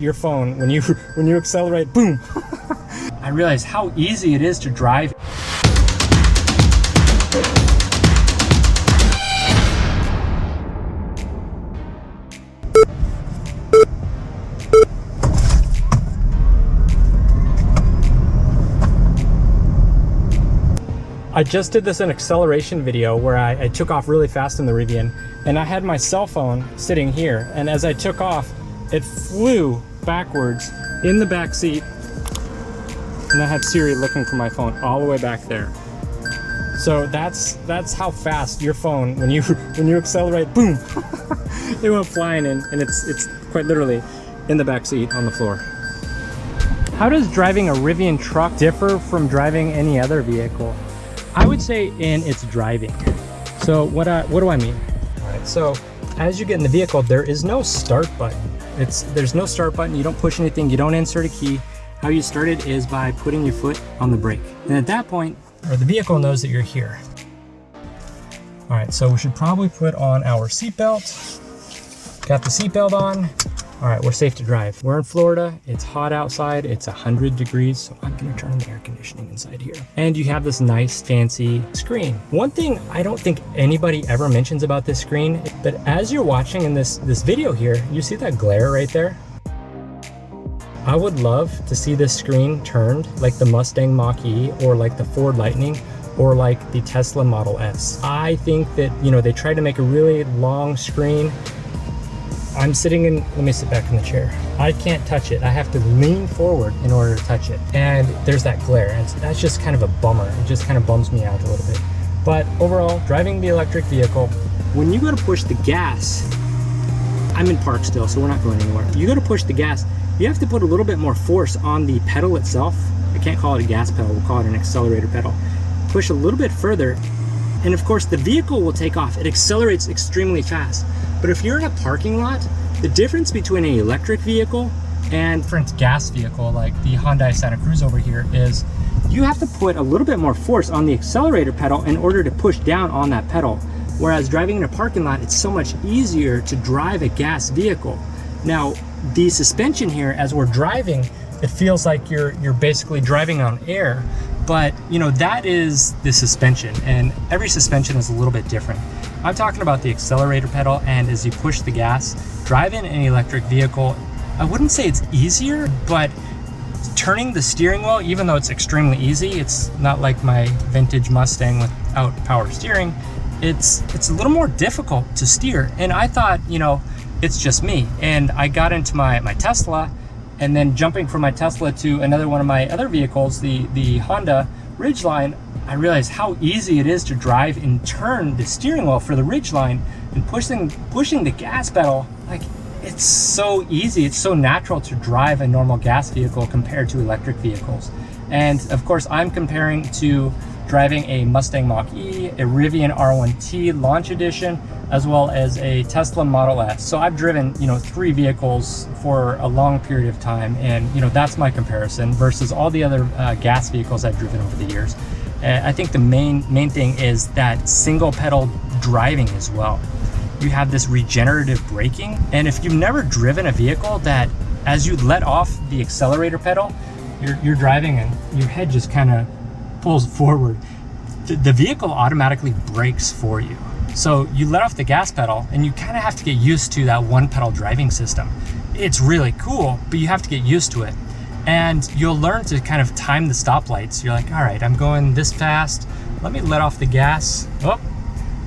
Your phone when you accelerate, boom. I realize how easy it is to drive. I just did this in acceleration video where I took off really fast in the Rivian, and I had my cell phone sitting here, and as I took off, it flew backwards in the back seat, and I had Siri looking for my phone all the way back there. So that's how fast your phone, when you accelerate, boom, it went flying in, and it's quite literally in the back seat on the floor. How does driving a Rivian truck differ from driving any other vehicle? I would say in its driving. So what do I mean? All right, so as you get in the vehicle, there is no start button. There's no start button. You don't push anything. You don't insert a key. How you start it is by putting your foot on the brake. And at that point, or the vehicle knows that you're here. All right, so we should probably put on our seatbelt. Got the seatbelt on. All right, we're safe to drive. We're in Florida, it's hot outside, it's 100 degrees, so I'm gonna turn on the air conditioning inside here. And you have this nice fancy screen. One thing I don't think anybody ever mentions about this screen, but as you're watching in this video here, you see that glare right there? I would love to see this screen turned like the Mustang Mach-E or like the Ford Lightning or like the Tesla Model S. I think that, they try to make a really long screen. I'm sitting in, let me sit back in the chair. I can't touch it. I have to lean forward in order to touch it. And there's that glare, and that's just kind of a bummer. It just kind of bums me out a little bit. But overall, driving the electric vehicle, when you go to push the gas, I'm in park still, so we're not going anywhere. You go to push the gas, you have to put a little bit more force on the pedal itself. I can't call it a gas pedal, we'll call it an accelerator pedal. Push a little bit further, and of course the vehicle will take off. It accelerates extremely fast. But if you're in a parking lot, the difference between an electric vehicle and different gas vehicle like the Hyundai Santa Cruz over here is you have to put a little bit more force on the accelerator pedal in order to push down on that pedal. Whereas driving in a parking lot, it's so much easier to drive a gas vehicle. Now, the suspension here, as we're driving, it feels like you're basically driving on air, but that is the suspension, and every suspension is a little bit different. I'm talking about the accelerator pedal, and as you push the gas, driving an electric vehicle, I wouldn't say it's easier, but turning the steering wheel, even though it's extremely easy, it's not like my vintage Mustang without power steering, it's a little more difficult to steer. And I thought, it's just me. And I got into my Tesla, and then jumping from my Tesla to another one of my other vehicles, the Honda Ridgeline, I realized how easy it is to drive and turn the steering wheel for the Ridgeline, and pushing the gas pedal. Like, it's so easy, it's so natural to drive a normal gas vehicle compared to electric vehicles. And of course, I'm comparing to driving a Mustang Mach-E, a Rivian R1T Launch Edition, as well as a Tesla Model S. So I've driven, 3 vehicles for a long period of time, and that's my comparison versus all the other gas vehicles I've driven over the years. I think the main thing is that single pedal driving as well. You have this regenerative braking, and if you've never driven a vehicle that as you let off the accelerator pedal, you're driving and your head just kind of pulls forward, the vehicle automatically brakes for you. So you let off the gas pedal, and you kind of have to get used to that one pedal driving system. It's really cool, but you have to get used to it. And you'll learn to kind of time the stoplights. You're like, all right, I'm going this fast. Let me let off the gas. Oh,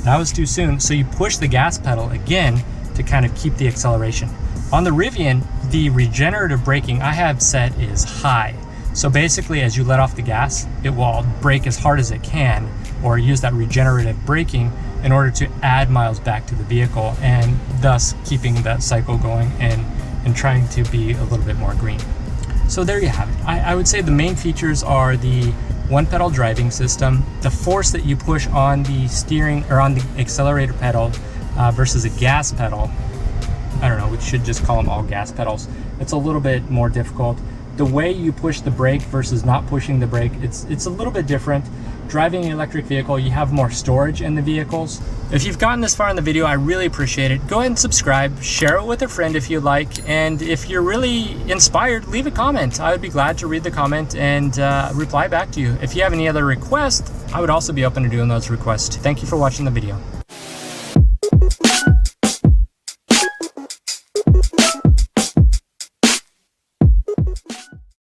that was too soon. So you push the gas pedal again to kind of keep the acceleration. On the Rivian, the regenerative braking I have set is high. So basically, as you let off the gas, it will brake as hard as it can, or use that regenerative braking in order to add miles back to the vehicle, and thus keeping that cycle going and trying to be a little bit more green. So there you have it. I would say the main features are the one pedal driving system, the force that you push on the steering or on the accelerator pedal versus a gas pedal. I don't know, we should just call them all gas pedals. It's a little bit more difficult. the way you push the brake versus not pushing the brake, it's a little bit different. Driving an electric vehicle, you have more storage in the vehicles. If you've gotten this far in the video, I really appreciate it. Go ahead and subscribe, share it with a friend if you like, and if you're really inspired, leave a comment. I would be glad to read the comment and reply back to you. If you have any other requests, I would also be open to doing those requests. Thank you for watching the video.